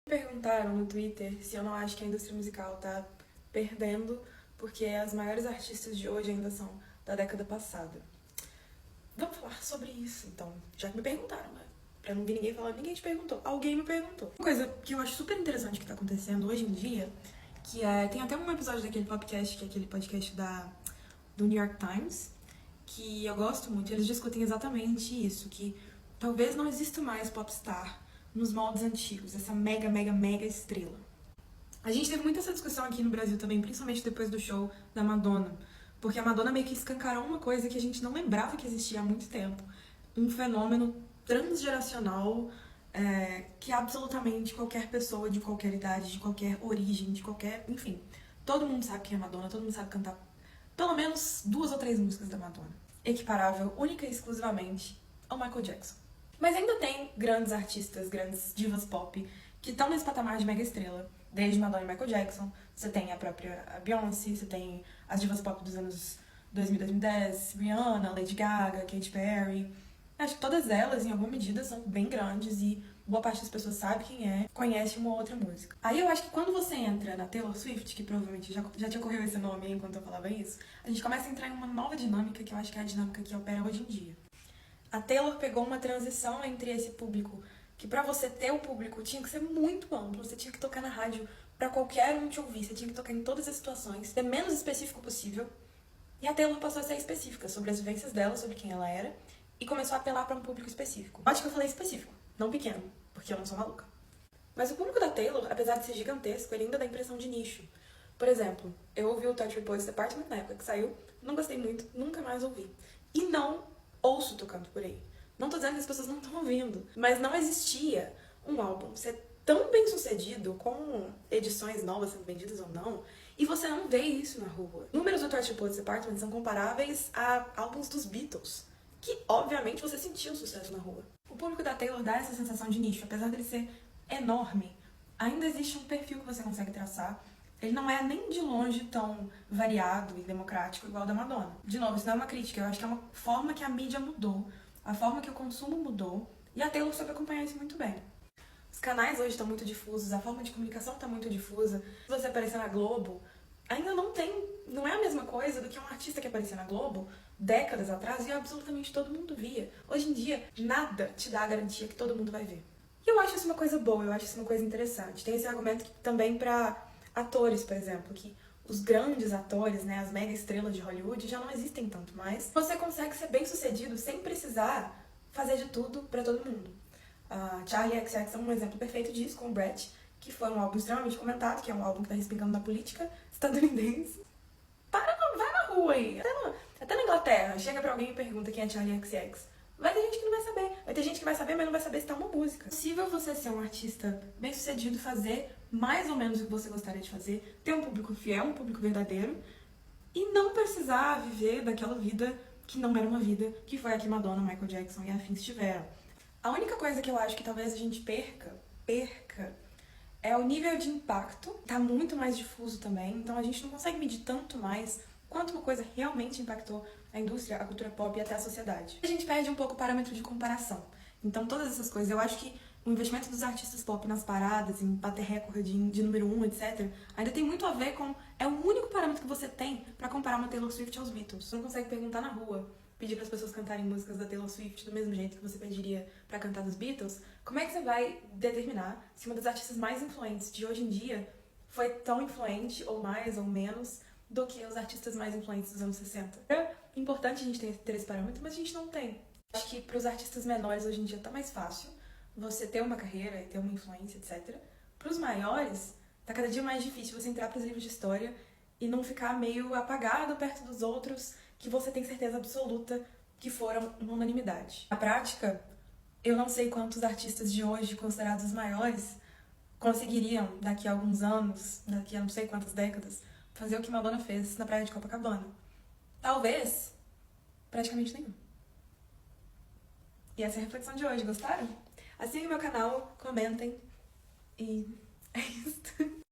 Perguntaram no Twitter se eu não acho que a indústria musical tá perdendo porque as maiores artistas de hoje ainda são da década passada. Vamos falar sobre isso, então. Já que me perguntaram, né? Pra não vir ninguém falando, ninguém te perguntou. Alguém me perguntou. Uma coisa que eu acho super interessante que tá acontecendo hoje em dia, que é... Tem até um episódio daquele podcast, que é aquele podcast do New York Times, que eu gosto muito. Eles discutem exatamente isso, que talvez não exista mais popstar nos moldes antigos, essa mega, mega, mega estrela. A gente teve muita essa discussão aqui no Brasil também, principalmente depois do show da Madonna, porque a Madonna meio que escancarou uma coisa que a gente não lembrava que existia há muito tempo, um fenômeno transgeracional que absolutamente qualquer pessoa de qualquer idade, de qualquer origem, de qualquer... enfim, todo mundo sabe quem é Madonna, todo mundo sabe cantar pelo menos 2 ou 3 músicas da Madonna, equiparável única e exclusivamente ao Michael Jackson. Mas ainda tem grandes artistas, grandes divas pop que estão nesse patamar de mega estrela, desde Madonna e Michael Jackson. Você tem a própria Beyoncé, você tem as divas pop dos anos 2000, 2010, Rihanna, Lady Gaga, Katy Perry. Acho que todas elas, em alguma medida, são bem grandes e boa parte das pessoas sabe quem é, conhece uma ou outra música. Aí eu acho que quando você entra na Taylor Swift, que provavelmente já te ocorreu esse nome aí enquanto eu falava isso, a gente começa a entrar em uma nova dinâmica que eu acho que é a dinâmica que opera hoje em dia. A Taylor pegou uma transição entre esse público, que pra você ter o público tinha que ser muito amplo, você tinha que tocar na rádio pra qualquer um te ouvir, você tinha que tocar em todas as situações, ser menos específico possível. E a Taylor passou a ser específica sobre as vivências dela, sobre quem ela era, e começou a apelar pra um público específico. Acho que eu falei específico, não pequeno, porque eu não sou maluca. Mas o público da Taylor, apesar de ser gigantesco, ele ainda dá a impressão de nicho. Por exemplo, eu ouvi o Touch Boys Department na época que saiu, não gostei muito, nunca mais ouvi. E não ouço tocando por aí. Não tô dizendo que as pessoas não estão ouvindo, mas não existia um álbum ser tão bem sucedido, com edições novas sendo vendidas ou não, e você não vê isso na rua. Números do Touch Boys Department são comparáveis a álbuns dos Beatles, que obviamente você sentiu sucesso na rua. O público da Taylor dá essa sensação de nicho, apesar dele ser enorme, ainda existe um perfil que você consegue traçar. Ele não é nem de longe tão variado e democrático igual o da Madonna. De novo, isso não é uma crítica, eu acho que é uma forma que a mídia mudou, a forma que o consumo mudou, e a Taylor soube acompanhar isso muito bem. Os canais hoje estão muito difusos, a forma de comunicação está muito difusa. Se você aparecer na Globo, ainda não é a mesma coisa do que um artista que aparecia na Globo décadas atrás e absolutamente todo mundo via. Hoje em dia, nada te dá a garantia que todo mundo vai ver. E eu acho isso uma coisa boa, eu acho isso uma coisa interessante. Tem esse argumento também para atores, por exemplo, que os grandes atores, né, as mega estrelas de Hollywood já não existem tanto mais. Você consegue ser bem sucedido sem precisar fazer de tudo pra todo mundo. Charli XCX é um exemplo perfeito disso, com o Brett, que foi um álbum extremamente comentado, que é um álbum que tá respingando na política estadunidense. Vai na rua aí, até na Inglaterra, chega pra alguém e pergunta quem é Charli XCX. Vai ter gente que não vai saber, vai ter gente que vai saber, mas não vai saber se tá uma música. É possível você ser um artista bem sucedido, fazer mais ou menos o que você gostaria de fazer, ter um público fiel, um público verdadeiro, e não precisar viver daquela vida que não era uma vida, que foi a que Madonna, Michael Jackson e afins tiveram. A única coisa que eu acho que talvez a gente perca, é o nível de impacto. Tá muito mais difuso também, então a gente não consegue medir tanto mais quanto uma coisa realmente impactou a indústria, a cultura pop e até a sociedade. A gente perde um pouco o parâmetro de comparação. Então todas essas coisas, eu acho que o investimento dos artistas pop nas paradas, em bater recorde de número 1, etc., ainda tem muito a ver com... É o único parâmetro que você tem pra comparar uma Taylor Swift aos Beatles. Você não consegue perguntar na rua, pedir para as pessoas cantarem músicas da Taylor Swift do mesmo jeito que você pediria pra cantar dos Beatles. Como é que você vai determinar se uma das artistas mais influentes de hoje em dia foi tão influente, ou mais, ou menos, do que os artistas mais influentes dos anos 60? É importante a gente ter esse parâmetro, mas a gente não tem. Acho que para os artistas menores hoje em dia tá mais fácil você ter uma carreira e ter uma influência, etc. Para os maiores, tá cada dia mais difícil você entrar pros livros de história e não ficar meio apagado perto dos outros que você tem certeza absoluta que foram uma unanimidade. Na prática, eu não sei quantos artistas de hoje, considerados os maiores, conseguiriam, daqui a alguns anos, daqui a não sei quantas décadas, fazer o que Madonna fez na praia de Copacabana. Talvez, praticamente nenhum. E essa é a reflexão de hoje, gostaram? Assinem meu canal, comentem e é isso.